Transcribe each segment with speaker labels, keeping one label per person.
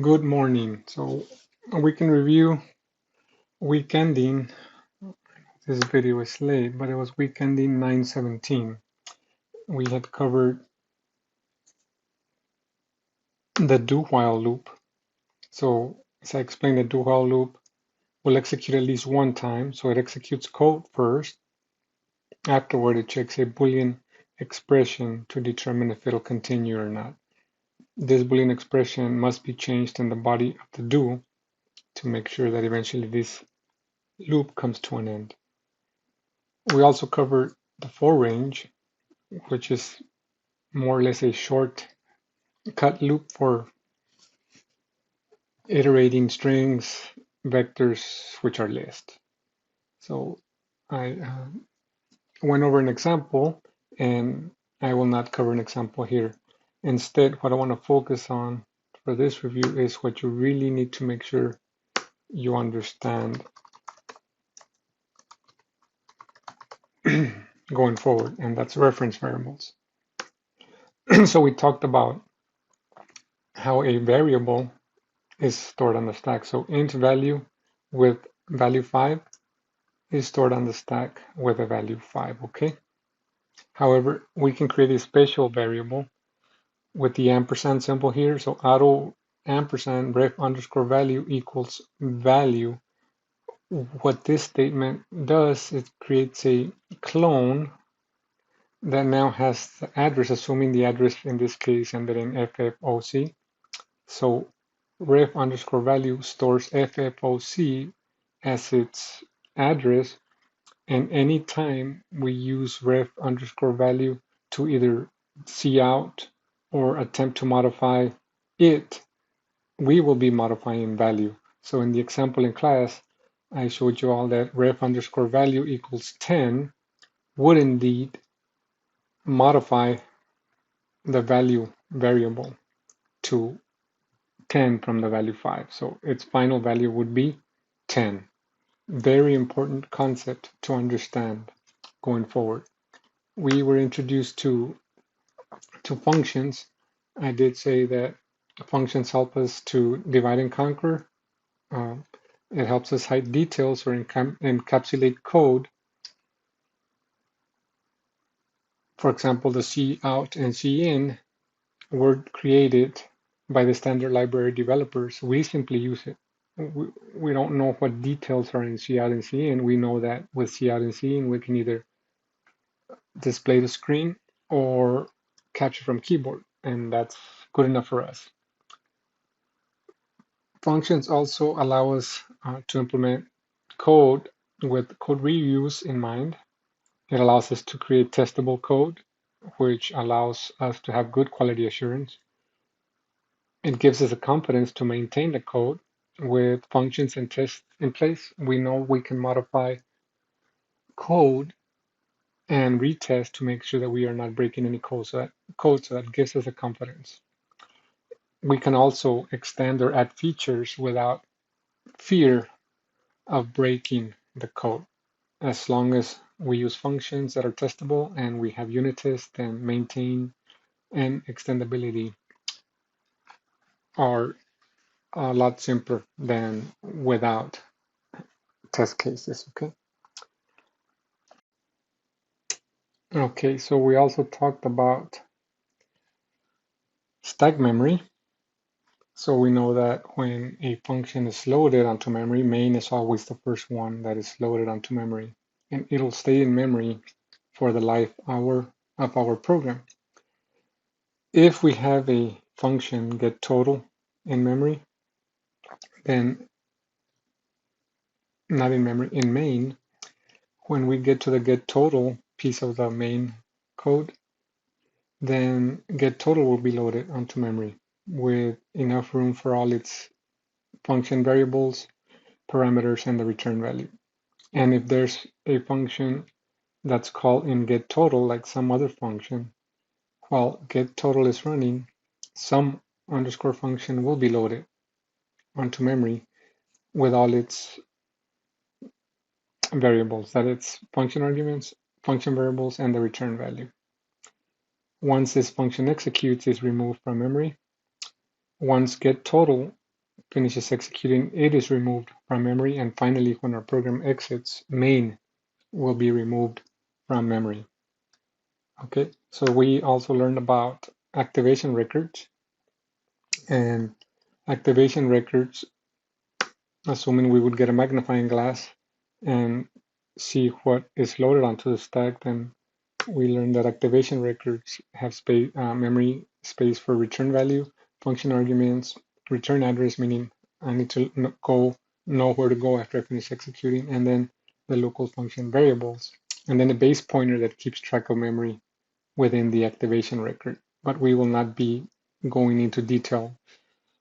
Speaker 1: Good morning. So we can review week ending. This video is late, but it was week ending 9/17. We had covered the do while loop. So as I explained, the do while loop will execute at least one time. So it executes code first. Afterward, it checks a Boolean expression to determine if it'll continue or not. This Boolean expression must be changed in the body of the do to make sure that eventually this loop comes to an end. We also covered the for range, which is more or less a short cut loop for iterating strings, vectors, which are lists. So I went over an example, and I will not cover an example here. Instead, what I want to focus on for this review is what you really need to make sure you understand going forward, and that's reference variables. So we talked about how a variable is stored on the stack. So int value with value 5 is stored on the stack with a value 5, okay? However, we can create a special variable with the ampersand symbol here. So auto ampersand ref underscore value equals value. What this statement does, it creates a clone that now has the address, assuming the address in this case ended in FFOC. So ref underscore value stores FFOC as its address, and anytime we use ref underscore value to either see out or attempt to modify it, we will be modifying value. So in the example in class, I showed you all that ref underscore value equals 10 would indeed modify the value variable to 10 from the value 5. So its final value would be 10. Very important concept to understand going forward. We were introduced to functions. I did say that functions help us to divide and conquer. Uh, it helps us hide details or encapsulate code. For example, the cout and cin were created by the standard library developers. We simply use it. We don't know what details are in cout and cin. We know that with cout and cin, we can either display the screen or capture from keyboard, and that's good enough for us. Functions also allow us to implement code with code reuse in mind. It allows us to create testable code, which allows us to have good quality assurance. It gives us the confidence to maintain the code. With functions and tests in place, we know we can modify code and retest to make sure that we are not breaking any code. So that gives us the confidence. We can also extend or add features without fear of breaking the code, as long as we use functions that are testable and we have unit test and maintain and extendability are a lot simpler than without test cases, okay? Okay, so we also talked about stack memory. So we know that when a function is loaded onto memory, main is always the first one that is loaded onto memory, and it'll stay in memory for the life of our program. If we have a function get total in memory, then not in memory, in main, when we get to the get total piece of the main code, then get total will be loaded onto memory with enough room for all its function variables, parameters, and the return value. And if there's a function that's called in get total, like some other function, while get total is running, some underscore function will be loaded onto memory with all its variables, that it's function arguments, function variables, and the return value. Once this function executes, it's removed from memory. Once get total finishes executing, it is removed from memory. And finally, when our program exits, main will be removed from memory. Okay, so we also learned about activation records. And activation records, assuming we would get a magnifying glass and see what is loaded onto the stack, then we learned that activation records have memory space for return value, function arguments, return address, meaning I need to know where to go after I finish executing, and then the local function variables, and then a base pointer that keeps track of memory within the activation record. But we will not be going into detail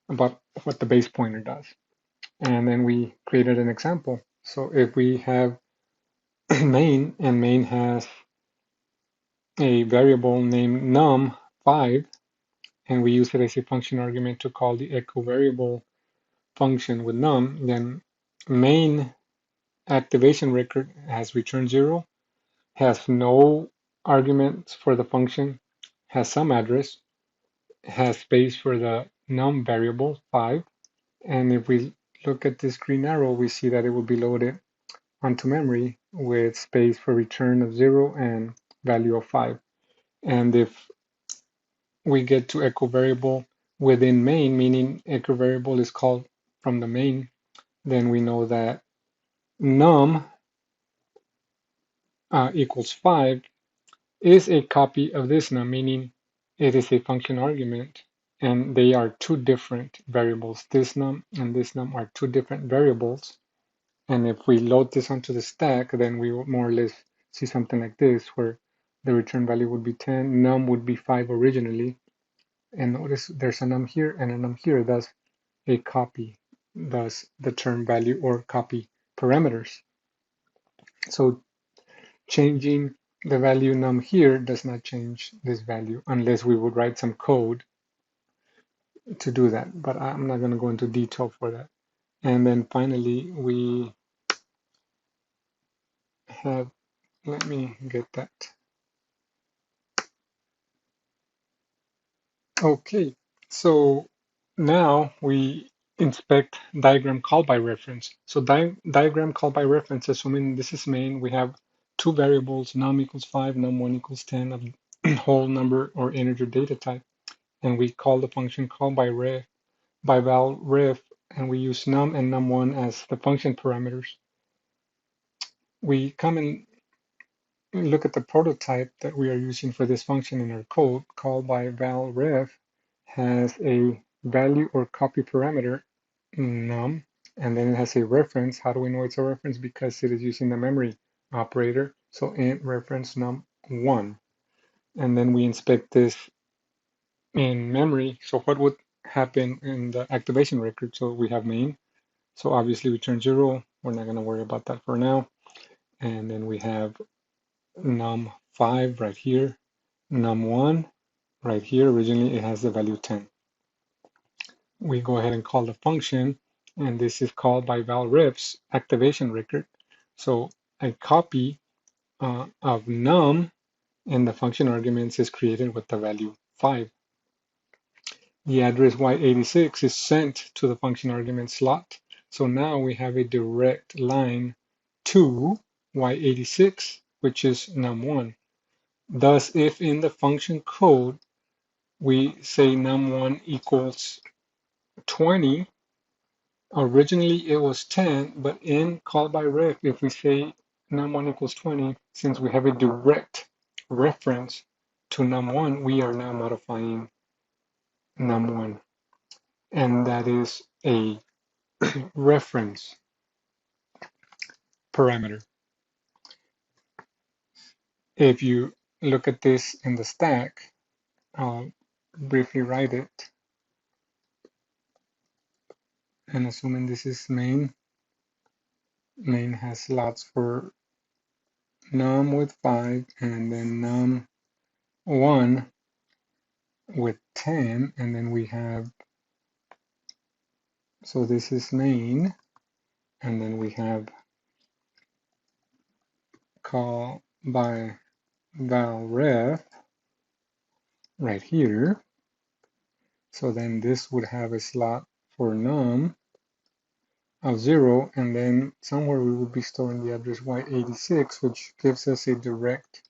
Speaker 1: about what the base pointer does. And then we created an example. So if we have main, and main has a variable named num5, and we use it as a function argument to call the echo variable function with num, then main activation record has return 0, has no arguments for the function, has some address, has space for the num variable 5, and if we look at this green arrow, we see that it will be loaded onto memory with space for return of 0 and value of 5. And if we get to echo variable within main, meaning echo variable is called from the main, then we know that num equals 5 is a copy of this num, meaning it is a function argument, and they are two different variables. This num and this num are two different variables, and if we load this onto the stack, then we will more or less see something like this, where the return value would be 10, num would be 5 originally, and notice there's a num here and a num here, thus a copy, thus the term value or copy parameters. So changing the value num here does not change this value unless we would write some code to do that, but I'm not going to go into detail for that. And then finally we have, let me get that. Okay, so now we inspect diagram call by reference. So diagram call by reference, assuming this is main, we have two variables, num equals 5, num1 equals 10 of whole number or integer data type. And we call the function call by val ref, and we use num and num1 as the function parameters. We come and look at the prototype that we are using for this function in our code. Call by val ref has a value or copy parameter num, and then it has a reference. How do we know it's a reference? Because it is using the memory operator. So int reference num1, and then we inspect this in memory. So what would happen in the activation record? So we have main, so obviously return 0. We're not going to worry about that for now. And then we have num5 right here, num1 right here. Originally it has the value 10. We go ahead and call the function, and this is called by valref's activation record. So a copy of num in the function arguments is created with the value 5. The address y86 is sent to the function argument slot. So now we have a direct line to y86, which is num1. Thus, if in the function code we say num1 equals 20, originally it was 10, but in call by ref, if we say num1 equals 20, since we have a direct reference to num1, we are now modifying num1, and that is a reference parameter. If you look at this in the stack, I'll briefly write it. And assuming this is main, main has slots for num with 5 and then num1 with 10, and then we have, so this is main, and then we have call by valref right here. So then this would have a slot for num, a 0, and then somewhere we will be storing the address y86, which gives us a direct,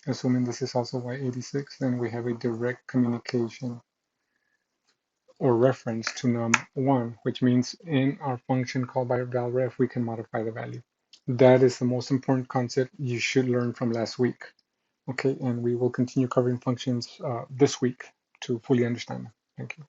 Speaker 1: assuming this is also y86, then we have a direct communication or reference to num1, which means in our function called by valref, we can modify the value. That is the most important concept you should learn from last week. Okay, and we will continue covering functions this week to fully understand them. Thank you.